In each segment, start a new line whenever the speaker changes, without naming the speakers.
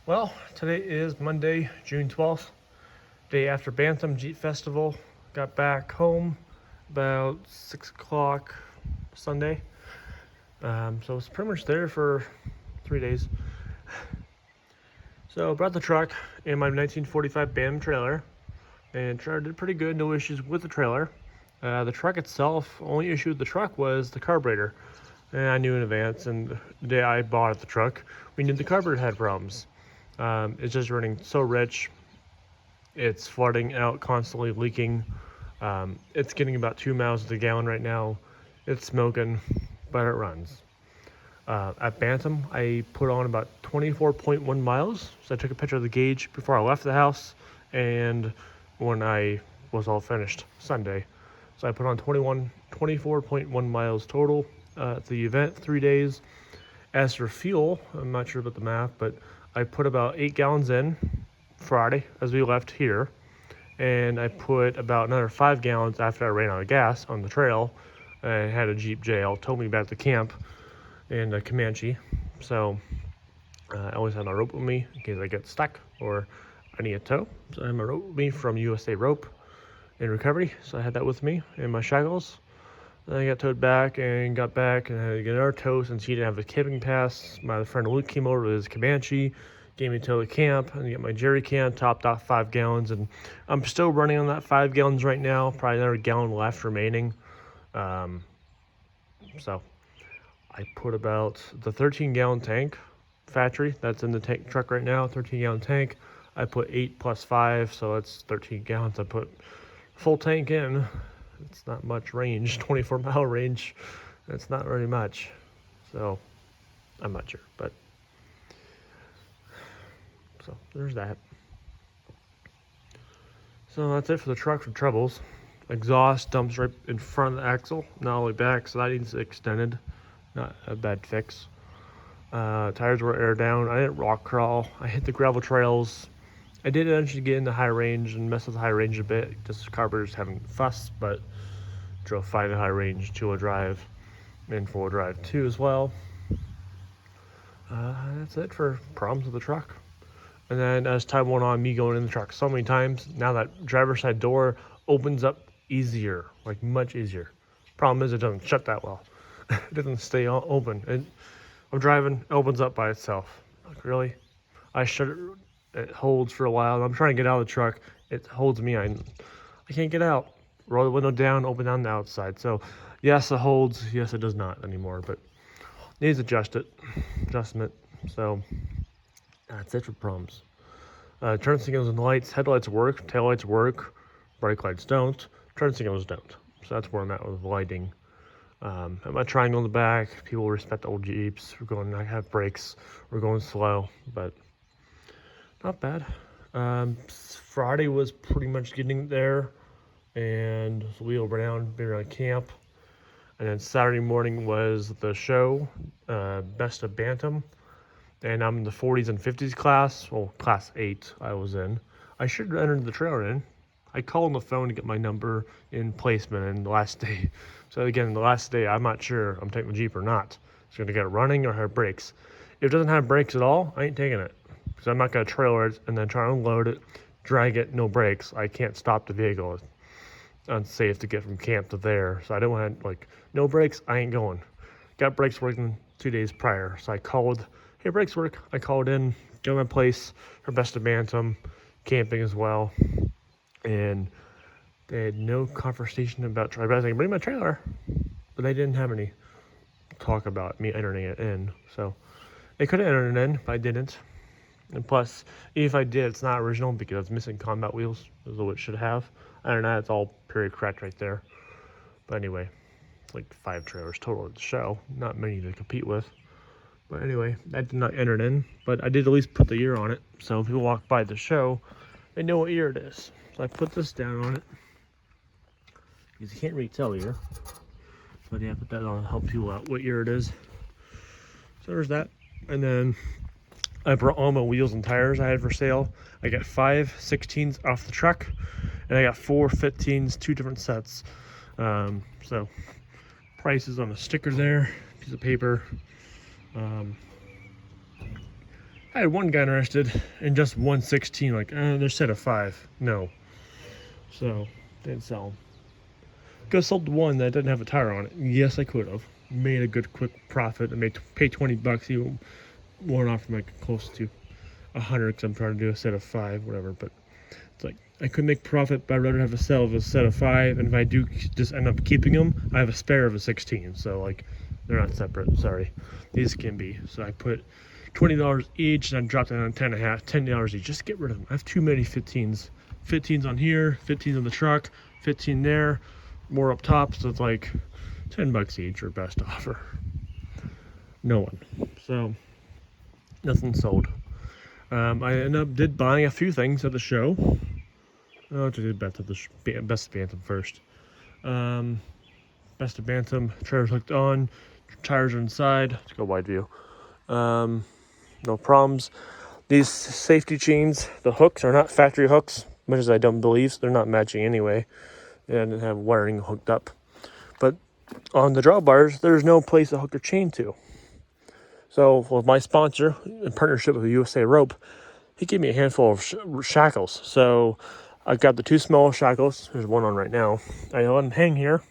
Well, today is Monday, June 12th, day after Bantam Jeep Festival. Got back home about 6 o'clock Sunday. So it's pretty much there for 3 days. So brought the truck in my 1945 Bantam trailer, and trailer did pretty good, no issues with the trailer. The truck itself, only issue with the truck was the carburetor. And I knew in advance, and the day I bought the truck, we knew the carburetor had problems. It's just running so rich. It's flooding out, constantly leaking. It's getting about 2 miles to the gallon right now. It's smoking, but it runs. At Bantam, I put on about 24.1 miles. So I took a picture of the gauge before I left the house and when I was all finished Sunday. So I put on 24.1 miles total at the event, 3 days. As for fuel, I'm not sure about the math, but I put about 8 gallons in Friday as we left here, and I put about another 5 gallons after I ran out of gas on the trail. I had a Jeep jail, towed me back to camp in Comanche, so I always have my rope with me in case I get stuck or I need a tow. So I have my rope with me from USA Rope in recovery, so I had that with me and my shackles. Then I got towed back and got back and I had to get another tow since he didn't have a camping pass. My friend Luke came over with his Comanche, gave me a tow to camp, and get my jerry can, topped off 5 gallons. And I'm still running on that 5 gallons right now, probably another gallon left remaining. So I put about the 13-gallon tank factory that's in the tank truck right now, 13-gallon tank. I put 8 plus 5, so that's 13 gallons. I put full tank in. It's not much range, 24-mile range. It's not very much. So I'm not sure, but so there's that. So that's it for the truck for troubles. Exhaust dumps right in front of the axle, not all the way back, so that needs extended. Not a bad fix. Tires were air down. I didn't rock crawl. I hit the gravel trails. I did eventually get into high range and mess with high range a bit. Just carburetor's having fuss, but drove 5 in high range, 2-wheel drive, and 4-wheel drive too as well. That's it for problems with the truck. And then as time went on, me going in the truck so many times, now that driver's side door opens up easier, like much easier. Problem is it doesn't shut that well. It doesn't stay open. And I'm driving, it opens up by itself. Like really? I shut it, it holds for a while. I'm trying to get out of the truck. It holds me. I can't get out. Roll the window down, open down the outside. So yes, it holds. Yes, it does not anymore, but needs adjustment. So that's it for problems. Turn signals and lights. Headlights work. Taillights work. Brake lights don't. Turn signals don't. So that's where I'm at with lighting. At my triangle in the back, people respect old Jeeps. We're going, I have brakes. We're going slow, but not bad. Friday was pretty much getting there, and so we were down, been around camp. And then Saturday morning was the show, Best of Bantam. And I'm in the 40s and 50s class. Well, class 8 I was in. I should have entered the trailer in. I called on the phone to get my number in placement in the last day. So again, the last day, I'm not sure I'm taking the Jeep or not. It's going to get it running or have brakes. If it doesn't have brakes at all, I ain't taking it. Because I'm not going to trailer it and then try to unload it, drag it, no brakes. I can't stop the vehicle. It's unsafe to get from camp to there. So I don't want, like, no brakes, I ain't going. Got brakes working 2 days prior. So I called, hey, brakes work. I called in, got my place for Best of Bantam, camping as well. And they had no conversation about trailer. I was like, bring my trailer. But they didn't have any talk about me entering it in. So they could have entered it in, but I didn't. And plus, if I did, it's not original because it's missing combat wheels. Is what it should have. Other than that, it's all period correct right there. But anyway, it's like 5 trailers total at the show. Not many to compete with. But anyway, that did not enter it in. But I did at least put the year on it. So if people walk by the show, they know what year it is. So I put this down on it. Because you can't really tell here. But yeah, put that on to help people out what year it is. So there's that. And then I brought all my wheels and tires I had for sale. I got 5 16s off the truck. And I got 4 15s, 2 different sets. So prices on the sticker there, piece of paper. I had one guy interested in just 116, like, they're set of 5. No. So, didn't sell them. Could have sold the one that didn't have a tire on it. Yes, I could have. Made a good quick profit. I paid $20. Even one off from like close to 100 because I'm trying to do a set of 5, whatever. But it's like, I could make profit, but I'd rather have a sell of a set of 5. And if I do just end up keeping them, I have a spare of a 16. So, like, they're not separate. Sorry. These can be. So I put $20 each, and I dropped it on 10.5, $10 each. Just get rid of them. I have too many 15s. 15s on here, 15s on the truck, 15 there, more up top. So it's like $10 each, or best offer. No one. So nothing sold. I did buying a few things at the show. Oh, I did best of Bantam first. Best of Bantam. Trailers hooked on. Tires are inside. Let's go wide view. No problems. These safety chains, the hooks are not factory hooks, much as I don't believe. So they're not matching anyway. And I didn't have wiring hooked up. But on the drawbars, there's no place to hook your chain to. So with my sponsor, in partnership with USA Rope, he gave me a handful of shackles. So I got the 2 small shackles. There's one on right now. I let them hang here.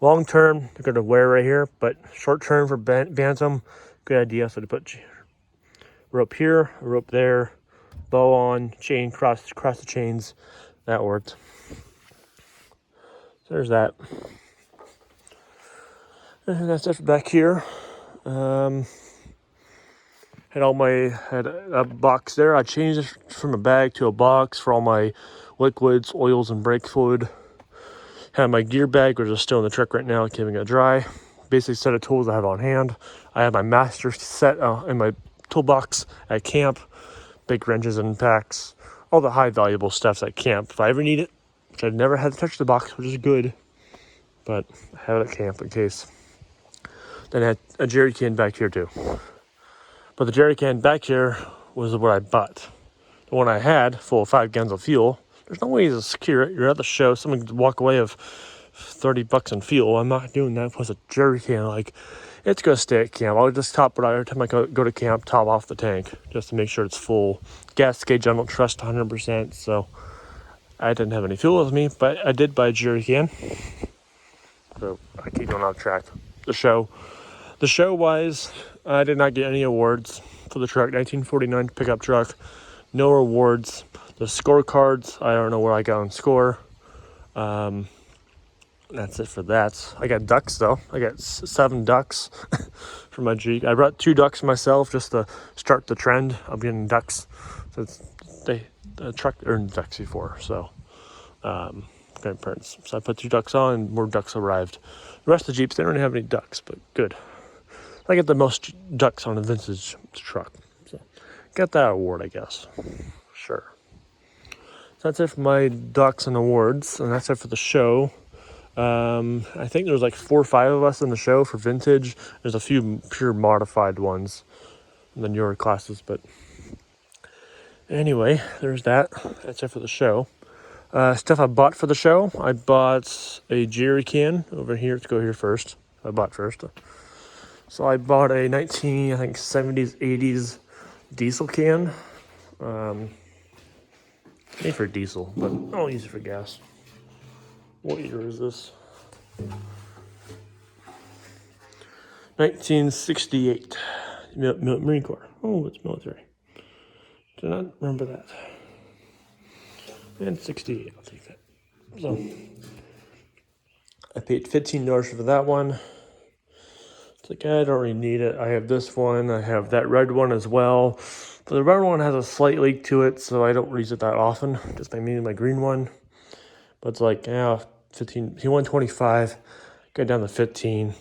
Long term, they're going to wear right here. But short term for Bantam, good idea. So to put rope here, rope there, bow on, chain, cross the chains. That worked. So there's that. And that's it back here. Had a box there. I changed it from a bag to a box for all my liquids, oils, and brake fluid. Had my gear bag, which is still in the truck right now, keeping it dry. Basic set of tools I have on hand. I have my master set in my toolbox at camp. Big wrenches and packs. All the high valuable stuffs at camp. If I ever need it, which I've never had to touch the box, which is good. But I have it at camp in case. Then I had a jerry can back here too. But the jerry can back here was what I bought. The one I had, full of 5 gallons of fuel. There's no way to secure it. You're at the show. Someone could walk away with $30 in fuel. I'm not doing that. Plus a jerry can, like, it's going to stay at camp. I'll just top it out every time I go to camp, top off the tank, just to make sure it's full. Gas gauge, I don't trust 100%, so I didn't have any fuel with me, but I did buy a jerry can. So I keep going off track. The show-wise, I did not get any awards for the truck. 1949 pickup truck. No awards. The scorecards, I don't know where I got on score. That's it for that. I got ducks, though. I got 7 ducks for my Jeep. I brought 2 ducks myself just to start the trend of getting ducks. So the truck earned ducks before, so grandparents. So I put 2 ducks on, and more ducks arrived. The rest of the Jeeps, they don't really have any ducks, but good. I get the most ducks on a vintage truck. So got that award, I guess. Sure. So that's it for my ducks and awards, and that's it for the show. I think there's like 4 or 5 of us in the show for vintage. There's a few pure modified ones in the newer classes, but anyway, there's that. That's it for the show. Stuff I bought for the show. I bought a jerry can over here. Let's go here first. I bought first. So I bought a 70s, 80s diesel can. Made for diesel, but I'll use it for gas. What year is this? 1968. Marine Corps. Oh, it's military. Did not remember that. And 68, I'll take that. So, I paid $15 for that one. It's like, I don't really need it. I have this one. I have that red one as well. But the red one has a slight leak to it, so I don't use it that often. Just my green one. But it's like, 15. He won 25. Got down to 15.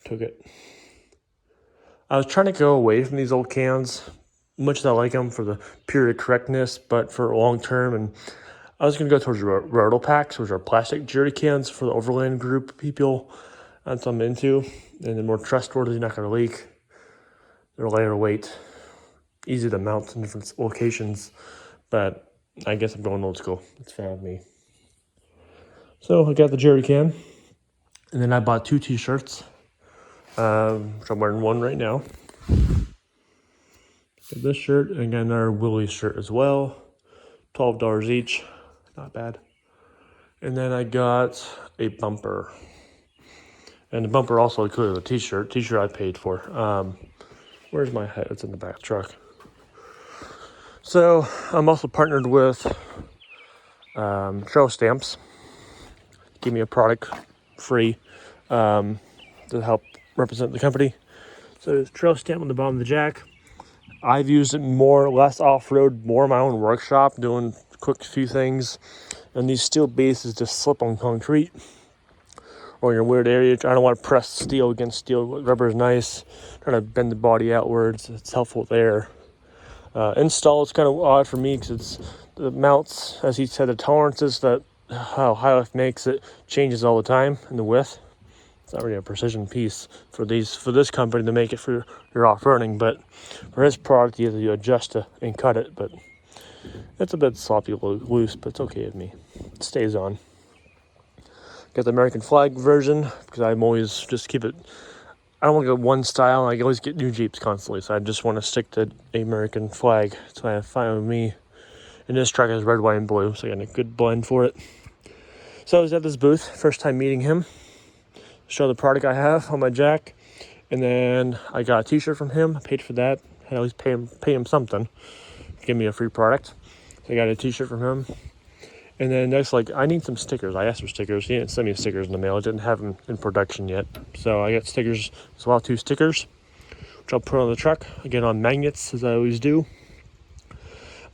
Took it. I was trying to go away from these old cans, much as I like them for the period correctness, but for long term. And I was going to go towards Roto packs, which are plastic jerry cans for the overland group people. That's what I'm into. And they're more trustworthy, not going to leak. They're lighter weight, easy to mount in different locations. But I guess I'm going old school. It's fine with me. So I got the jerry can. And then I bought 2 t-shirts. Which I'm wearing one right now. Got this shirt and got another Willie's shirt as well. $12 each, not bad. And then I got a bumper. And the bumper also included a t-shirt. T-shirt I paid for. Where's my hat? It's in the back of the truck. So I'm also partnered with Trail Stamps. Give me a product free to help represent the company. So there's Trail Stamp on the bottom of the jack. I've used it more or less off-road, more in my own workshop, doing quick few things. And these steel bases just slip on concrete or in a weird area. I don't want to press steel against steel. Rubber is nice. Trying to bend the body outwards. It's helpful there. Install is kind of odd for me because it's the mounts, as he said, the tolerances that how high lift makes it changes all the time in the width. It's not really a precision piece for this company to make it for your off-roading, but for his product you have to adjust and cut it. But it's a bit sloppy loose, but it's okay with me. It stays on. Got the American flag version because I'm always just keep it. I don't want to go one style. I always get new Jeeps constantly, so I just want to stick to the American flag. So I fine with me. And this truck is red, white, and blue, so I got a good blend for it. So I was at this booth, first time meeting him. Show the product I have on my jack, and then I got a t-shirt from him. I paid for that. I at least pay him something. Give me a free product. So I got a t-shirt from him. And then next, I need some stickers. I asked for stickers. He didn't send me stickers in the mail. I didn't have them in production yet. So I got stickers as well, 2 stickers, which I'll put on the truck. Again, on magnets, as I always do.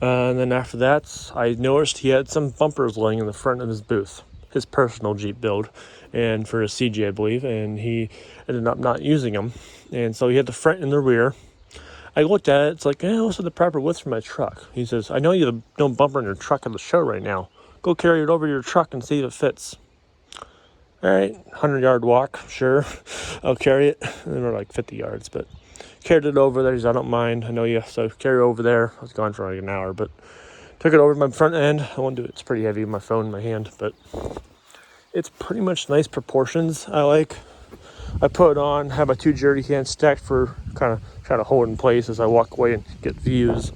And then after that, I noticed he had some bumpers laying in the front of his booth. His personal Jeep build, and for his CG, I believe. And he ended up not using them. And so he had the front and the rear. I looked at it. It's like, what's the proper width for my truck? He says, I know you don't bumper in your truck at the show right now. Go carry it over your truck and see if it fits. All right, 100-yard walk, sure. I'll carry it. They were like 50 yards, but carried it over there. He said, I don't mind. I know you. So carry it over there. I was gone for like an hour, but took it over to my front end. I won't do it. It's pretty heavy, my phone in my hand, but it's pretty much nice proportions. I put it on, have my 2 jerry cans stacked for kind of try to hold in place as I walk away and get views.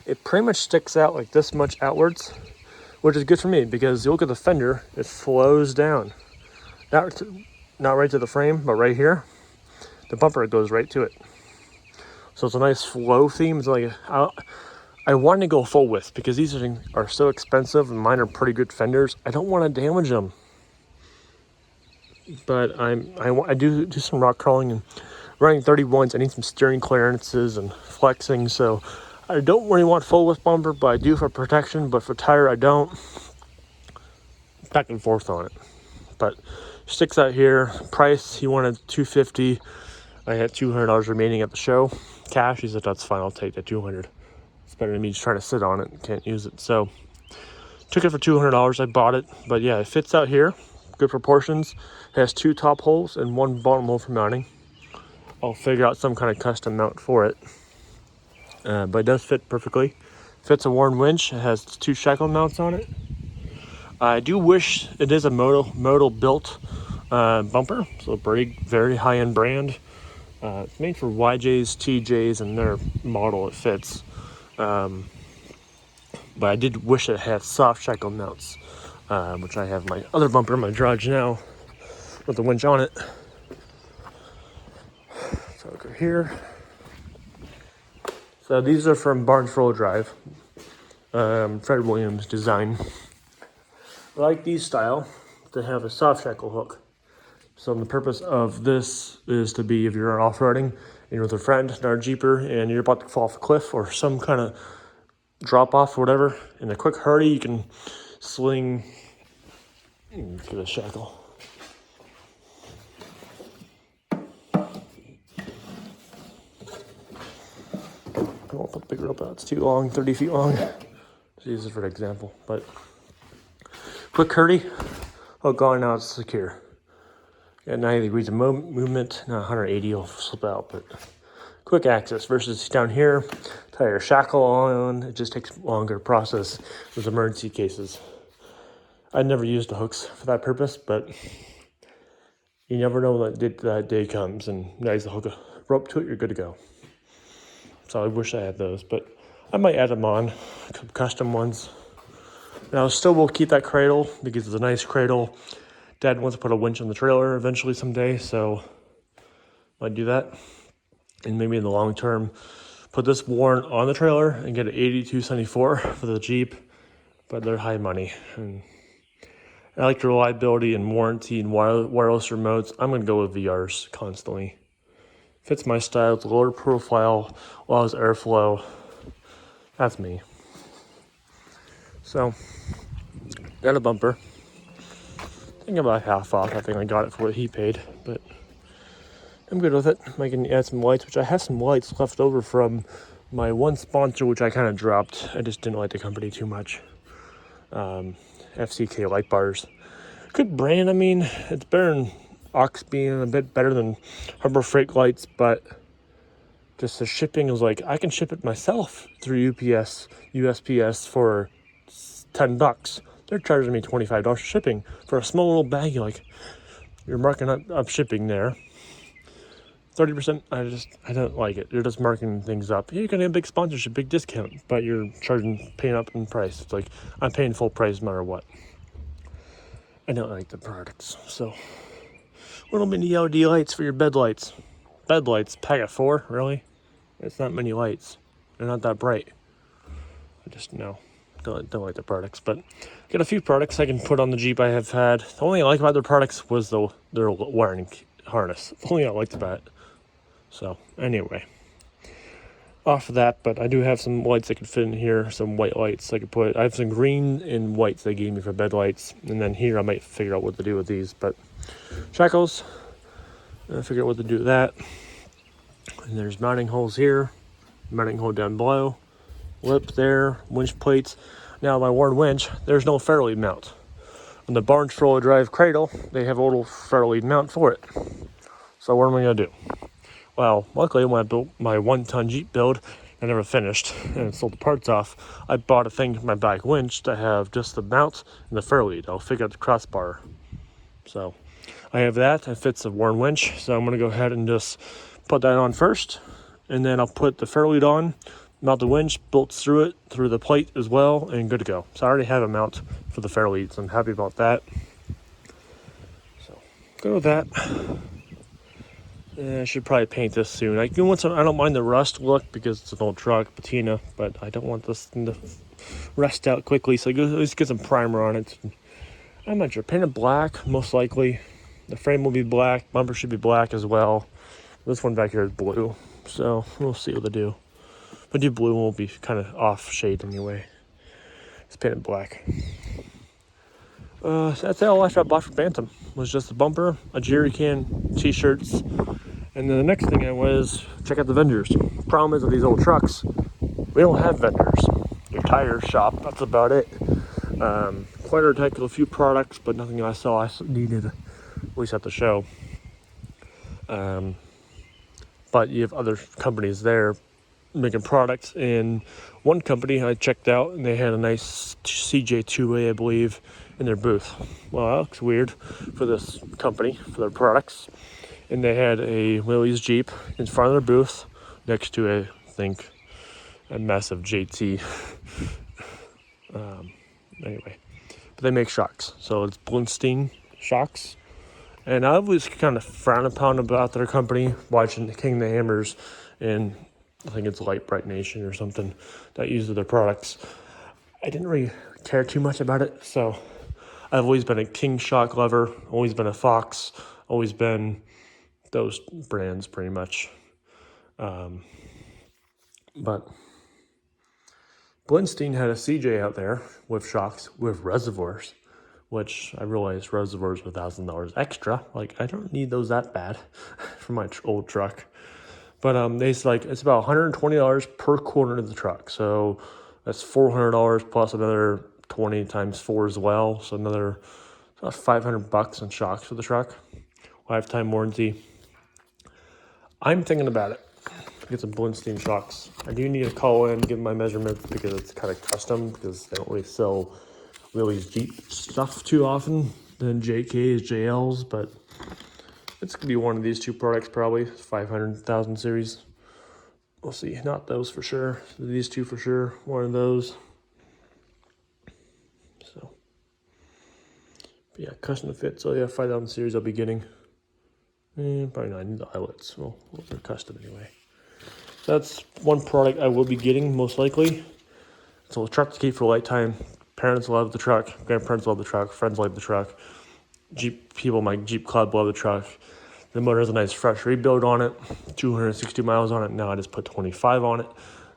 It pretty much sticks out like this much outwards, which is good for me because you look at the fender, it flows down. Not right to the frame, but right here, the bumper goes right to it. So it's a nice flow theme. It's like I want to go full width because these are so expensive and mine are pretty good fenders. I don't want to damage them. But I do some rock crawling and running 31s. I need some steering clearances and flexing. So I don't really want full width bumper, but I do for protection. But for tire, I don't. Back and forth on it. But sticks out here. Price, he wanted $250. I had $200 remaining at the show. Cash, he said, that's fine. I'll take that $200. It's better than me just trying to sit on it and can't use it. So took it for $200. I bought it. But yeah, it fits out here. Good proportions. It has 2 top holes and 1 bottom hole for mounting. I'll figure out some kind of custom mount for it. But it does fit perfectly. Fits a Warn winch. It has 2 shackle mounts on it. I do wish it is a modal built bumper. So very high-end brand. It's made for YJs, TJs, and their model it fits. But I did wish it had soft shackle mounts, which I have my other bumper in my garage now with the winch on it. So I'll go here. So these are from Barnesboro Drive, Fred Williams design. I like these style to have a soft shackle hook. So the purpose of this is to be if you're off-roading and you're with a friend, another Jeeper, and you're about to fall off a cliff or some kind of drop off or whatever, in a quick hurry, you can sling. Let's get a shackle. I won't put the big rope out, it's too long, 30 feet long. Just use it for an example. But quick hurry, hook on, now it's secure. At 90 degrees of movement, now 180 will slip out, but quick access versus down here, tie your shackle on, it just takes longer process with emergency cases. I never used the hooks for that purpose, but you never know when that day comes, and now you hook a rope to it, you're good to go. So I wish I had those, but I might add them on, custom ones. Now, still will keep that cradle because it's a nice cradle. Dad wants to put a winch on the trailer eventually someday, so might do that. And maybe in the long term, put this warrant on the trailer and get an 8274 for the Jeep, but they're high money. And I like the reliability and warranty and wireless remotes. I'm going to go with VRs constantly. Fits my style. It's a lower profile, allows airflow. That's me. So, got a bumper. I think about half off. I think I got it for what he paid, but I'm good with it. I can add some lights, which I have some lights left over from my one sponsor, which I kind of dropped. I just didn't like the company too much. FCK light bars. Good brand. I mean, it's better than Ox being a bit better than Harbor Freight lights, but just the shipping is like, I can ship it myself through USPS for $10. They're charging me $25 for shipping for a small little bag. You're marking up shipping there. 30%, I don't like it. You're just marking things up. You're going to get a big sponsorship, big discount, but you're paying up in price. It's like, I'm paying full price no matter what. I don't like the products. So, little mini LED lights for your bed lights. Bed lights, pack of 4, really? It's not many lights. They're not that bright. I just, no, don't like the products. But got a few products I can put on the Jeep I have had. The only thing I like about their products was their wiring harness. The only thing I liked about it. So, anyway. Off of that, but I do have some lights I could fit in here, some white lights I could put. I have some green and whites they gave me for bed lights, and then here I might figure out what to do with these, but shackles, I figure out what to do with that. And there's mounting holes here, mounting hole down below, lip there, winch plates. Now my worn winch, there's no ferro lead mount. On the Barnes four-wheel drive cradle, they have a little ferro lead mount for it. So what am I gonna do? Well, luckily when I built my 1-ton Jeep build, I never finished and sold the parts off. I bought a thing for my back winch to have just the mount and the ferro lead. I'll figure out the crossbar. So I have that. It fits a worn winch. So I'm going to go ahead and just put that on first. And then I'll put the ferro lead on, mount the winch, bolts through it, through the plate as well, and good to go. So I already have a mount for the ferro lead, so I'm happy about that. So good with that. I should probably paint this soon. I don't mind the rust look because it's an old truck, patina, but I don't want this thing to rust out quickly, so at least get some primer on it. I'm not sure. Paint it black, most likely. The frame will be black. Bumper should be black as well. This one back here is blue, so we'll see what to do. If I do blue, will be kind of off shade anyway. Let's paint it black. That's all I bought for Bantam. Was just a bumper, a jerry can, t-shirts, and then the next thing I was check out the vendors. Problem is with these old trucks, we don't have vendors. Your tire shop, that's about it. Quite articulate, a few products, but nothing I saw I needed, at least at the show. But you have other companies there making products, and one company I checked out, and they had a nice CJ2A, I believe, in their booth. Well, that looks weird for this company, for their products. And they had a Willys Jeep in front of their booth next to a massive JT. Anyway, but they make shocks. So it's Blinstein shocks. And I was kind of frowned upon about their company, watching King of the Hammers, and I think it's Light Bright Nation or something that uses their products. I didn't really care too much about it, so I've always been a King shock lover, always been a Fox, always been those brands pretty much. But Blinstein had a CJ out there with shocks with reservoirs, which I realized reservoirs were $1,000 extra. Like, I don't need those that bad for my old truck. But it's about $120 per quarter of the truck. So that's $400 plus another 20 times 4 as well. So another about $500 on shocks for the truck. Lifetime warranty. I'm thinking about it. Get some Blinstein shocks. I do need to call in, give my measurements because it's kind of custom, because they don't really sell Willys Jeep stuff too often than JKs, JLs, but it's gonna be one of these two products probably, 500,000 series. we'll see. Not those for sure. These two for sure. One of those. So, but yeah, custom fit. So yeah, 5000 series I'll be getting. Probably not. I need the eyelets. Well, those are custom anyway. That's one product I will be getting most likely. So the truck to keep for a lifetime. Parents love the truck. Grandparents love the truck. Friends love the truck. Jeep people, my Jeep club love the truck. The motor has a nice fresh rebuild on it. 260 miles on it. Now I just put 25 on it.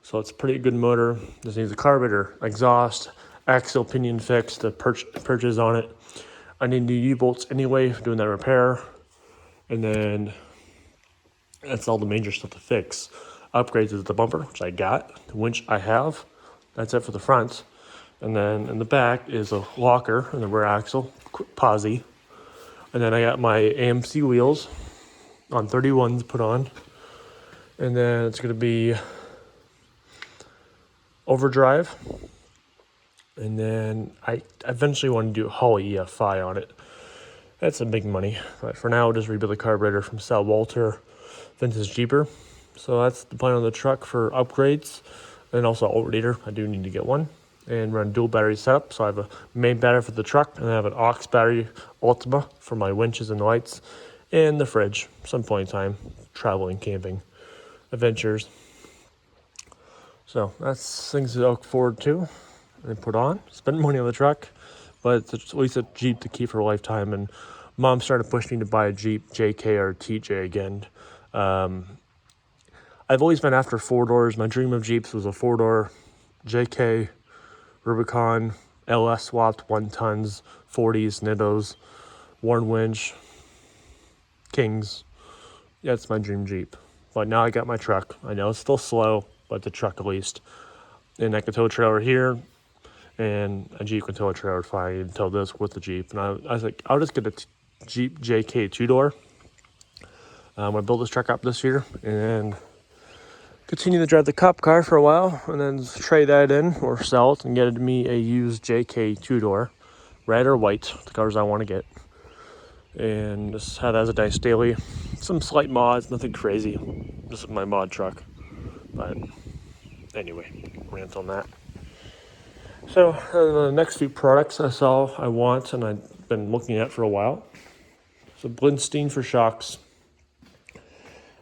So it's a pretty good motor. Just needs a carburetor, exhaust, axle pinion fix, the purchase on it. I need new U-bolts anyway for doing that repair. And then that's all the major stuff to fix. Upgrades is the bumper, which I got. The winch I have. That's it for the front. And then in the back is a locker and the rear axle, posi. And then I got my AMC wheels on 31s put on. And then it's going to be overdrive. And then I eventually want to do a Holley EFI on it. That's some big money. But for now, I'll just rebuild the carburetor from Sal Walter Vintage Jeeper. So that's the plan on the truck for upgrades. And also alternator, I do need to get one. And run dual battery setup. So I have a main battery for the truck, and I have an aux battery Ultima for my winches and lights, and the fridge. Some point in time, traveling, camping, adventures. So that's things to look forward to and put on. Spend money on the truck, but it's at least a Jeep to keep for a lifetime. And Mom's starting to push me to buy a Jeep JK or TJ again. I've always been after 4-doors. My dream of Jeeps was a 4-door JK, Rubicon, LS swapped, 1-tons, 40s, Nittos, Warn winch, Kings. Yeah, it's my dream Jeep. But now I got my truck. I know it's still slow, but the truck at least. And I can tow a trailer here, and a Jeep can tow a trailer fine. You can tow this with the Jeep. And I was like, I'll just get a Jeep JK 2-door. I'm going to build this truck up this year, and continue to drive the cop car for a while, and then trade that in or sell it and get me a used JK 2-door, red or white, the colors I want to get. And just have that as a nice daily. Some slight mods, nothing crazy. This is my mod truck. But anyway, rant on that. So the next few products I want, and I've been looking at for a while. So Blindstein for shocks.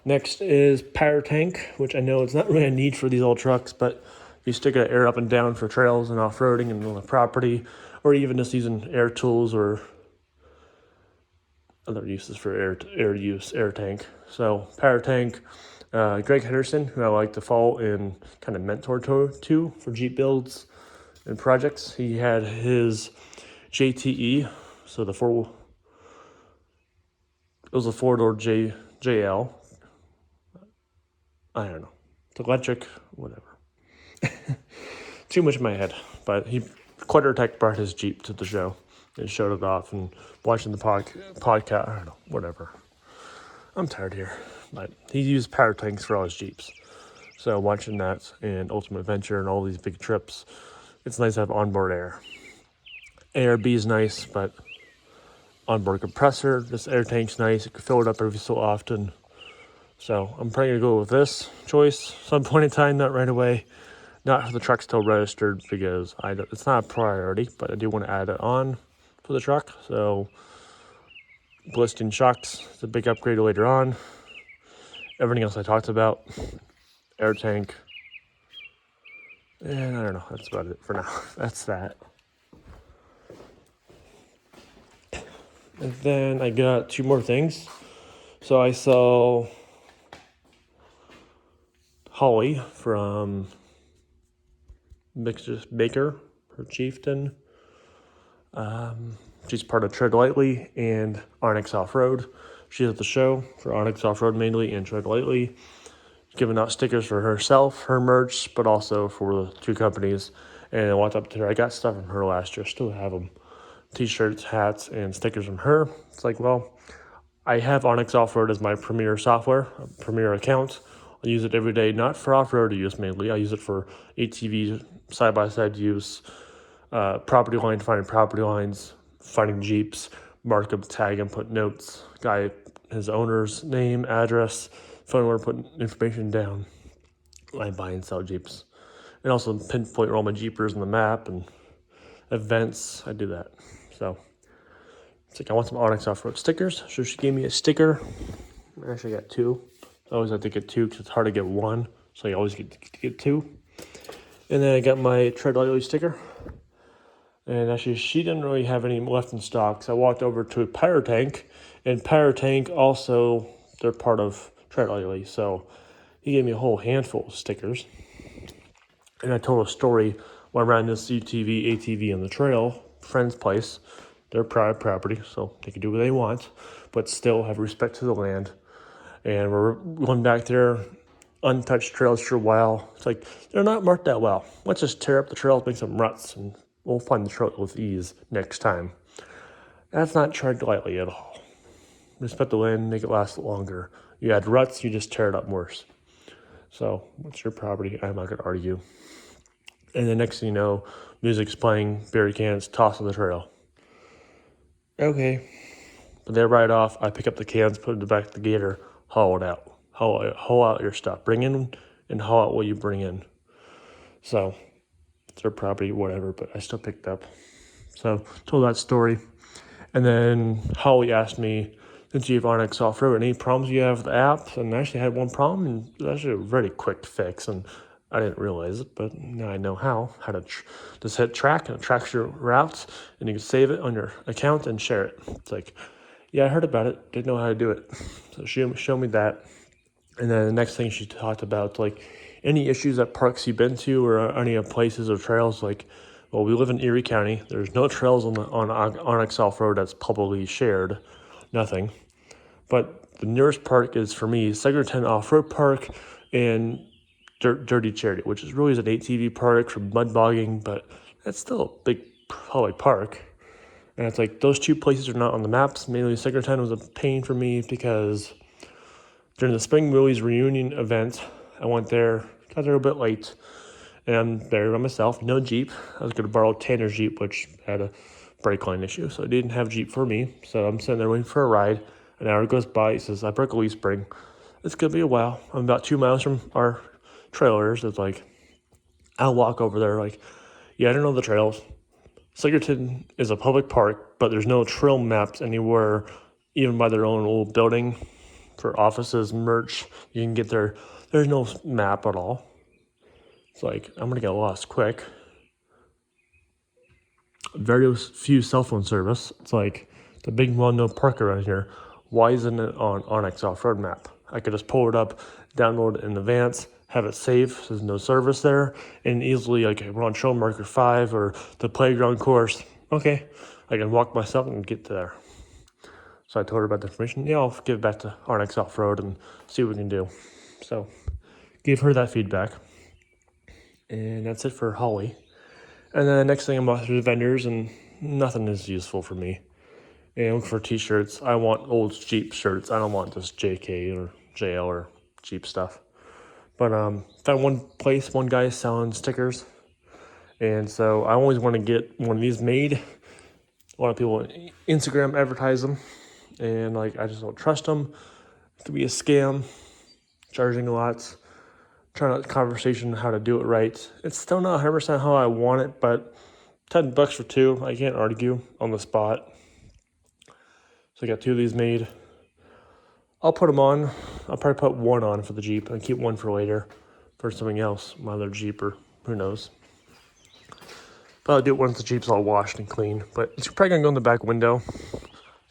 Next is power tank, which I know it's not really a need for these old trucks, but you stick an air up and down for trails and off-roading and on the property, or even just using air tools or other uses for air tank. So power tank, Greg Henderson, who I like to follow and kind of mentor to for Jeep builds and projects. He had his JTE, so it was a 4-door JL. I don't know. It's electric, whatever. Too much in my head. But Quartertech brought his Jeep to the show and showed it off, and watching the podcast, I don't know, whatever. I'm tired here. But he used power tanks for all his Jeeps. So watching that and Ultimate Adventure and all these big trips, it's nice to have onboard air. ARB is nice, but onboard compressor, this air tank's nice. You can fill it up every so often. So I'm probably going to go with this choice some point in time, not right away. Not if the truck's still registered, because it's not a priority, but I do want to add it on for the truck. So Blindstein shocks, it's a big upgrade later on. Everything else I talked about, air tank, and I don't know, that's about it for now. That's that. And then I got 2 more things. So I saw Holly from Baker, her chieftain. She's part of Tread Lightly and Onyx Off-Road. She's at the show for Onyx Off-Road mainly and Tread Lightly, giving out stickers for herself, her merch, but also for the 2 companies. And I walked up to her. I got stuff from her last year. Still have them. T-shirts, hats, and stickers from her. It's like, well, I have Onyx Off-Road as my premier software, premier account. I use it every day, not for off-road use mainly. I use it for ATV side-by-side use, property line, finding property lines, finding Jeeps, mark them, tag them, put notes, his owner's name, address, phone number, put information down. I buy and sell Jeeps. And also pinpoint where all my Jeepers on the map and events. I do that. So it's like I want some Onyx off-road stickers. So she gave me a sticker. I actually got two. I always have to get two because it's hard to get one. So you always get two. And then I got my Tread Lightly sticker. And actually, she didn't really have any left in stock. So I walked over to Pyro Tank. And Pyro Tank also, they're part of Tread Lightly. So he gave me a whole handful of stickers. And I told a story when I ran this UTV, ATV on the trail, friend's place. They're private property, so they can do what they want, but still have respect to the land. And we're going back there, untouched trails for a while. It's like, they're not marked that well. Let's just tear up the trails, make some ruts, and we'll find the trail with ease next time. That's not tread lightly at all. Respect the land, make it last longer. You add ruts, you just tear it up worse. So, what's your property? I'm not going to argue. And the next thing you know, music's playing, beer cans, toss on the trail. Okay. But they're right off. I pick up the cans, put it in the back of the gator, haul it out. Haul out your stuff. Bring in and haul out what you bring in. So, it's their property, whatever, but I still picked up. So, told that story. And then Holly asked me, since you have Onyx off-road, any problems you have with the app? And I actually had one problem, and it was actually a very quick fix. And I didn't realize it, but now I know how to just hit track, and it tracks your routes, and you can save it on your account and share it. It's like, yeah, I heard about it, didn't know how to do it. So she showed me that. And then the next thing she talked about, like, any issues at parks you've been to or any places or trails, like, well, we live in Erie County. There's no trails on Onyx Off-Road that's publicly shared, nothing. But the nearest park is, for me, Segreton Off-Road Park and Dirty Charity, which is really an ATV park for mud bogging, but that's still a big public park. And it's like those two places are not on the maps. Mainly Segreton was a pain for me because during the Spring Willie's reunion event, I went there, got there a bit late, and I'm there by myself, no Jeep. I was going to borrow Tanner's Jeep, which had a brake line issue, so I didn't have Jeep for me. So I'm sitting there waiting for a ride. An hour goes by, he says, I broke a leaf spring. It's going to be a while. I'm about 2 miles from our trailers. It's like, I'll walk over there. Like, yeah, I don't know the trails. Segreton is a public park, but there's no trail maps anywhere, even by their own old building for offices, merch. You can get there. There's no map at all. It's like, I'm going to get lost quick. Very few cell phone service. It's like the big well-known park around here. Why isn't it on Onyx Off-Road map? I could just pull it up, download it in advance, have it saved, so there's no service there, and easily, like, we're on trail marker 5 or the playground course. Okay, I can walk myself and get there. So I told her about the information. Yeah, I'll give it back to Onyx Off-Road and see what we can do. So gave her that feedback. And that's it for Holly. And then the next thing, I'm off to the vendors, and nothing is useful for me. And look for t-shirts. I want old Jeep shirts. I don't want just JK or JL or Jeep stuff. But found one place, one guy selling stickers. And so I always want to get one of these made. A lot of people on Instagram advertise them. And like, I just don't trust them. It could be a scam. Charging lots. Trying to conversation how to do it right. It's still not 100% how I want it, but $10 for two. I can't argue on the spot. So I got two of these made. I'll put them on. I'll probably put one on for the Jeep and keep one for later for something else, my other Jeep, or who knows. But I'll do it once the Jeep's all washed and clean. But it's probably going to go in the back window.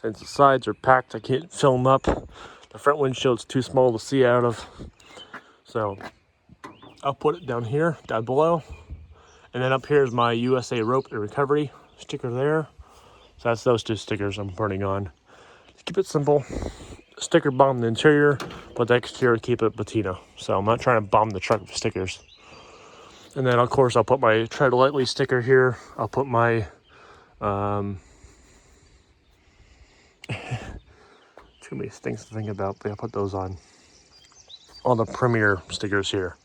Since the sides are packed, I can't fill them up. The front windshield's too small to see out of. So I'll put it down here, down below. And then up here is my USA Rope and Recovery sticker there. So that's those two stickers I'm putting on. Keep it simple. Sticker bomb the interior, but the exterior keep it patina. So I'm not trying to bomb the truck with stickers. And then of course I'll put my Tread Lightly sticker here. I'll put my too many things to think about, but I'll put those on. All the Premier stickers here,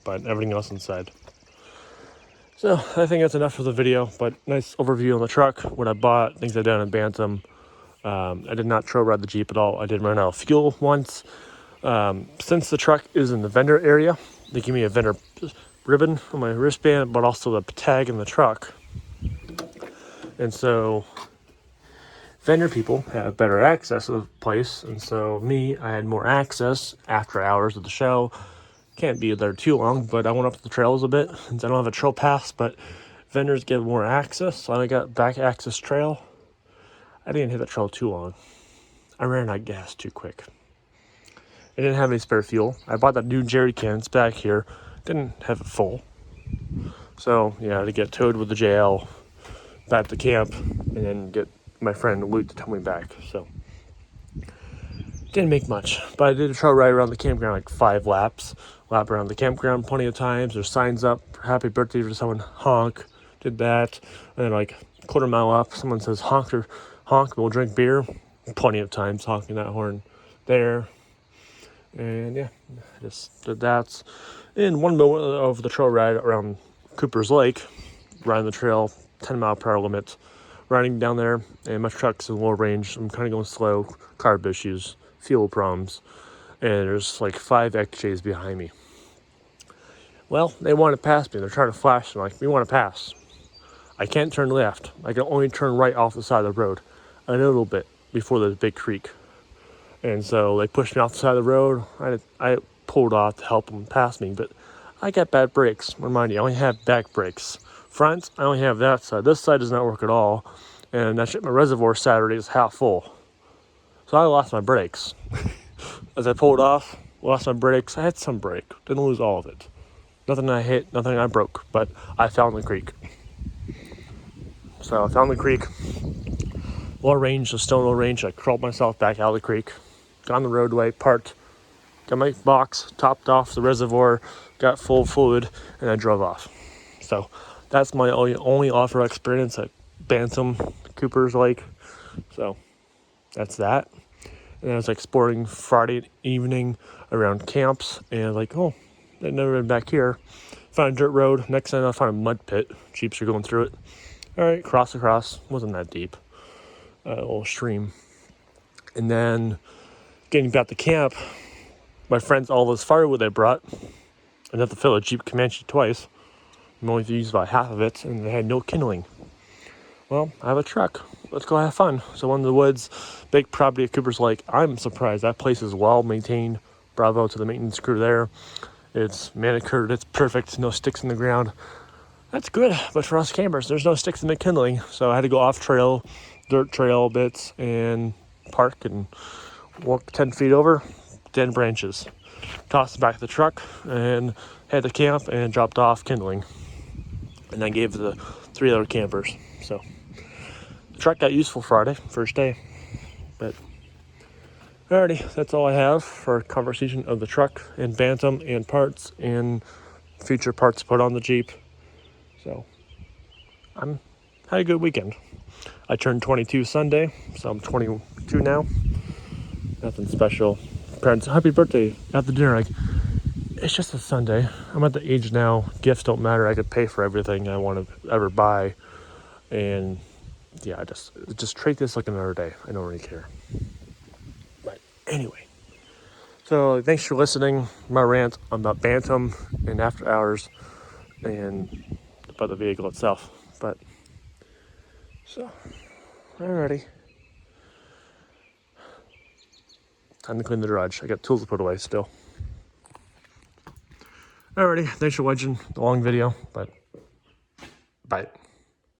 but everything else inside. So I think that's enough for the video, but nice overview on the truck, what I bought, things I've done in Bantam. I did not trail ride the Jeep at all. I did run out of fuel once. Since the truck is in the vendor area, they give me a vendor ribbon on my wristband, but also the tag in the truck. And so vendor people have better access to the place. And so I had more access after hours of the show. Can't be there too long, but I went up the trails a bit since I don't have a trail pass, but vendors give more access. So I got back access trail. I didn't hit the trail too long. I ran out of gas too quick. I didn't have any spare fuel. I bought that new jerry cans back here. Didn't have it full. So, yeah, to get towed with the JL back to camp and then get my friend Luke to tow me back. So, didn't make much. But I did a trail ride around the campground, like 5 laps. Lap around the campground plenty of times. There's signs up, happy birthday for someone, honk. Did that. And then, like, quarter mile up, someone says honk, we'll drink beer. Plenty of times honking that horn there. And yeah, just did that. In 1 moment of the trail ride around Cooper's Lake, riding the trail, 10-mile-per-hour limit, riding down there, and my truck's in low range. I'm kind of going slow, carb issues, fuel problems, and there's like 5 XJs behind me. Well, they want to pass me. They're trying to flash. I'm like, we want to pass. I can't turn left. I can only turn right off the side of the road a little bit before the big creek. And so they pushed me off the side of the road. I pulled off to help them pass me, but I got bad brakes. Remind you, I only have back brakes. Front, I only have that side. This side does not work at all. And I shipped my reservoir Saturday is half full. So I lost my brakes. As I pulled off, lost my brakes. I had some brake. Didn't lose all of it. Nothing I hit, nothing I broke, but I found the creek. So I found the creek. Low range, so still low range. I crawled myself back out of the creek. Got on the roadway, parked, got my box, topped off the reservoir, got full fluid, and I drove off. So that's my only off-road experience at Bantam, Cooper's Lake. So that's that. And I was exploring Friday evening around camps, and like, oh, I've never been back here. Found a dirt road. Next thing I found a mud pit. Jeeps are going through it. All right, across. Wasn't that deep. A little stream. And then getting back to camp, my friends, all this firewood they brought, I have to fill a Jeep Comanche twice. I'm only used about half of it, and they had no kindling. Well, I have a truck. Let's go have fun. So in the woods, big property at Cooper's Lake. I'm surprised that place is well maintained. Bravo to the maintenance crew there. It's manicured. It's perfect. No sticks in the ground. That's good. But for us campers, there's no sticks in the kindling. So I had to go off trail, dirt trail bits, and park and walk 10 feet over, 10 branches. Tossed it back to the truck and head to camp and dropped off kindling. And I gave the 3 other campers. So the truck got useful Friday, first day. But alrighty, that's all I have for a conversation of the truck and Bantam and parts and future parts put on the Jeep. So had a good weekend. I turned 22 Sunday, so I'm 22 now. Nothing special. Parents, happy birthday at the dinner. Like, it's just a Sunday. I'm at the age now, gifts don't matter. I could pay for everything I want to ever buy. And yeah, just treat this like another day. I don't really care. But anyway, so thanks for listening. My rant about Bantam and after hours and about the vehicle itself. But so, alrighty. Time to clean the garage. I got tools to put away still. Alrighty, thanks for watching the long video, but bye.